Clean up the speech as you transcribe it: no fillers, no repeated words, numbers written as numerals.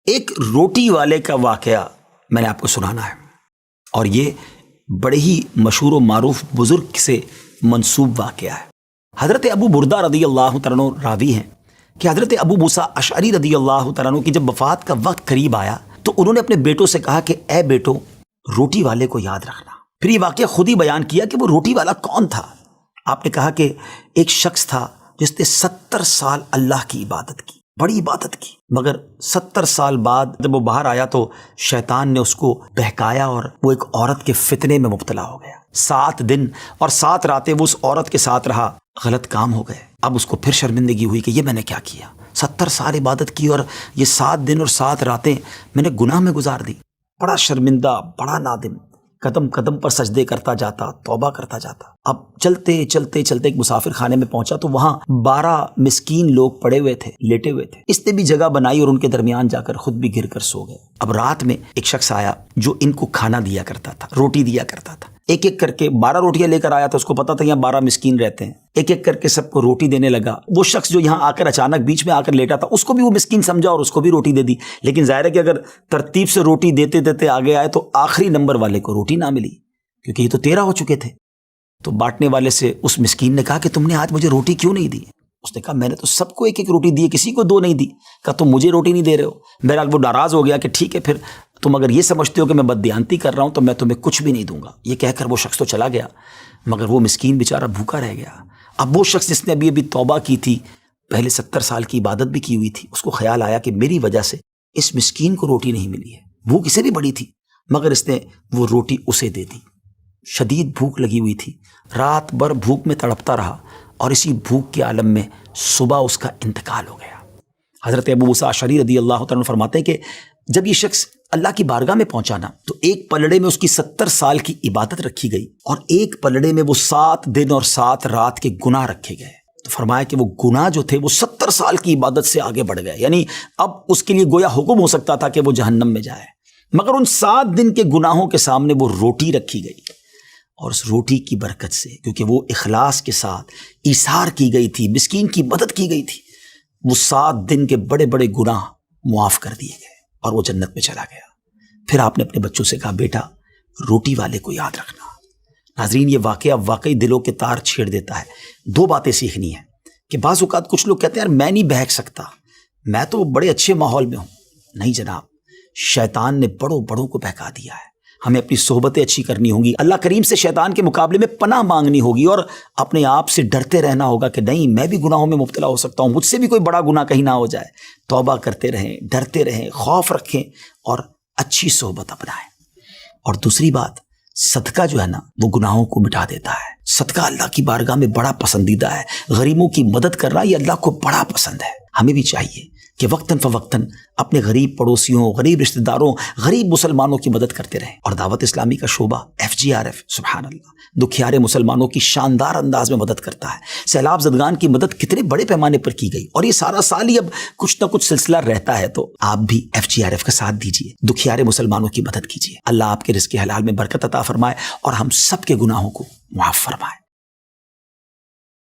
ایک روٹی والے کا واقعہ میں نے آپ کو سنانا ہے، اور یہ بڑے ہی مشہور و معروف بزرگ سے منسوب واقعہ ہے۔ حضرت ابو بردہ رضی اللہ تعالیٰ عنہ راوی ہیں کہ حضرت ابو موسیٰ اشعری رضی اللہ تعالیٰ عنہ کی جب وفات کا وقت قریب آیا تو انہوں نے اپنے بیٹوں سے کہا کہ اے بیٹو، روٹی والے کو یاد رکھنا۔ پھر یہ واقعہ خود ہی بیان کیا کہ وہ روٹی والا کون تھا۔ آپ نے کہا کہ ایک شخص تھا جس نے 70 سال اللہ کی عبادت کی، بڑی عبادت کی، مگر 70 سال بعد جب وہ باہر آیا تو شیطان نے اس کو بہکایا اور وہ ایک عورت کے فتنے میں مبتلا ہو گیا۔ 7 دن اور 7 راتیں وہ اس عورت کے ساتھ رہا، غلط کام ہو گئے۔ اب اس کو پھر شرمندگی ہوئی کہ یہ میں نے کیا کیا، 70 سال عبادت کی اور یہ 7 دن اور 7 راتیں میں نے گناہ میں گزار دی۔ بڑا شرمندہ، بڑا نادم، قدم قدم پر سجدے کرتا جاتا، توبہ کرتا جاتا۔ اب چلتے چلتے چلتے ایک مسافر خانے میں پہنچا تو وہاں 12 مسکین لوگ پڑے ہوئے تھے، لیٹے ہوئے تھے۔ اس نے بھی جگہ بنائی اور ان کے درمیان جا کر خود بھی گر کر سو گئے۔ اب رات میں ایک شخص آیا جو ان کو کھانا دیا کرتا تھا، روٹی دیا کرتا تھا۔ ایک ایک کر کے 12 روٹیاں لے کر آیا تھا، اس کو پتا تھا یہاں 12 مسکین رہتے ہیں۔ ایک ایک کر کے سب کو روٹی دینے لگا۔ وہ شخص جو یہاں آ کر اچانک بیچ میں آ کر لیٹا تھا، اس کو بھی وہ مسکین سمجھا اور اس کو بھی روٹی دے دی۔ لیکن ظاہر ہے کہ اگر ترتیب سے روٹی دیتے دیتے آگے آئے تو آخری نمبر والے کو روٹی نہ ملی، کیونکہ یہ تو 13 ہو چکے تھے۔ تو بانٹنے والے سے اس مسکین نے کہا کہ تم نے آج مجھے روٹی کیوں نہیں دی؟ اس نے کہا میں نے تو سب کو ایک ایک روٹی دی، کسی کو 2 نہیں دی۔ کہا تم مجھے روٹی نہیں دے رہے ہو۔ بہرحال وہ ناراض ہو گیا کہ ٹھیک ہے، پھر تم اگر یہ سمجھتے ہو کہ میں بددیانتی کر رہا ہوں تو میں تمہیں کچھ بھی نہیں دوں گا۔ یہ کہہ کر وہ شخص تو چلا گیا، مگر وہ مسکین بیچارہ بھوکا رہ گیا۔ اب وہ شخص جس نے ابھی توبہ کی تھی، پہلے 70 سال کی عبادت بھی کی ہوئی تھی، اس کو خیال آیا کہ میری وجہ سے اس مسکین کو روٹی نہیں ملی ہے۔ بھوک اسے بھی بڑی تھی، مگر اس نے وہ روٹی اسے دے دی۔ شدید بھوک لگی ہوئی تھی، رات بھر بھوک میں تڑپتا رہا اور اسی بھوک کے عالم میں صبح اس کا انتقال ہو گیا۔ حضرت ابو موسیٰ اشعری رضی اللہ تعالیٰ عنہ فرماتے ہیں کہ جب یہ شخص اللہ کی بارگاہ میں پہنچا نا تو ایک پلڑے میں اس کی 70 سال کی عبادت رکھی گئی اور ایک پلڑے میں وہ 7 دن اور 7 رات کے گناہ رکھے گئے۔ تو فرمایا کہ وہ گناہ جو تھے وہ 70 سال کی عبادت سے آگے بڑھ گئے، یعنی اب اس کے لیے گویا حکم ہو سکتا تھا کہ وہ جہنم میں جائے، مگر ان 7 دن کے گناہوں کے سامنے وہ روٹی رکھی گئی۔ اور اس روٹی کی برکت سے، کیونکہ وہ اخلاص کے ساتھ ایثار کی گئی تھی، مسکین کی مدد کی گئی تھی، وہ 7 دن کے بڑے بڑے گناہ معاف کر دیے گئے اور وہ جنت میں چلا گیا۔ پھر آپ نے اپنے بچوں سے کہا بیٹا روٹی والے کو یاد رکھنا۔ ناظرین، یہ واقعہ واقعی دلوں کے تار چھیڑ دیتا ہے۔ 2 باتیں سیکھنی ہیں کہ بعض اوقات کچھ لوگ کہتے ہیں یار میں نہیں بہک سکتا، میں تو بڑے اچھے ماحول میں ہوں۔ نہیں جناب، شیطان نے بڑوں بڑوں کو بہکا دیا ہے۔ ہمیں اپنی صحبتیں اچھی کرنی ہوں گی، اللہ کریم سے شیطان کے مقابلے میں پناہ مانگنی ہوگی اور اپنے آپ سے ڈرتے رہنا ہوگا کہ نہیں میں بھی گناہوں میں مبتلا ہو سکتا ہوں، مجھ سے بھی کوئی بڑا گناہ کہیں نہ ہو جائے۔ توبہ کرتے رہیں، ڈرتے رہیں، خوف رکھیں اور اچھی صحبت اپنائیں۔ اور دوسری بات، صدقہ جو ہے نا وہ گناہوں کو مٹا دیتا ہے۔ صدقہ اللہ کی بارگاہ میں بڑا پسندیدہ ہے، غریبوں کی مدد کرنا یہ اللہ کو بڑا پسند ہے۔ ہمیں بھی چاہیے کہ وقتاً فوقتاً اپنے غریب پڑوسیوں، غریب رشتہ داروں، غریب مسلمانوں کی مدد کرتے رہیں۔ اور دعوت اسلامی کا شعبہ FGRF سبحان اللہ دکھیارے مسلمانوں کی شاندار انداز میں مدد کرتا ہے۔ سیلاب زدگان کی مدد کتنے بڑے پیمانے پر کی گئی اور یہ سارا سال ہی اب کچھ نہ کچھ سلسلہ رہتا ہے، تو آپ بھی FGRF کا ساتھ دیجیے، دکھیارے مسلمانوں کی مدد کیجیے۔ اللہ آپ کے رزق حلال میں برکت عطا فرمائے اور ہم سب کے گناہوں کو معاف فرمائے۔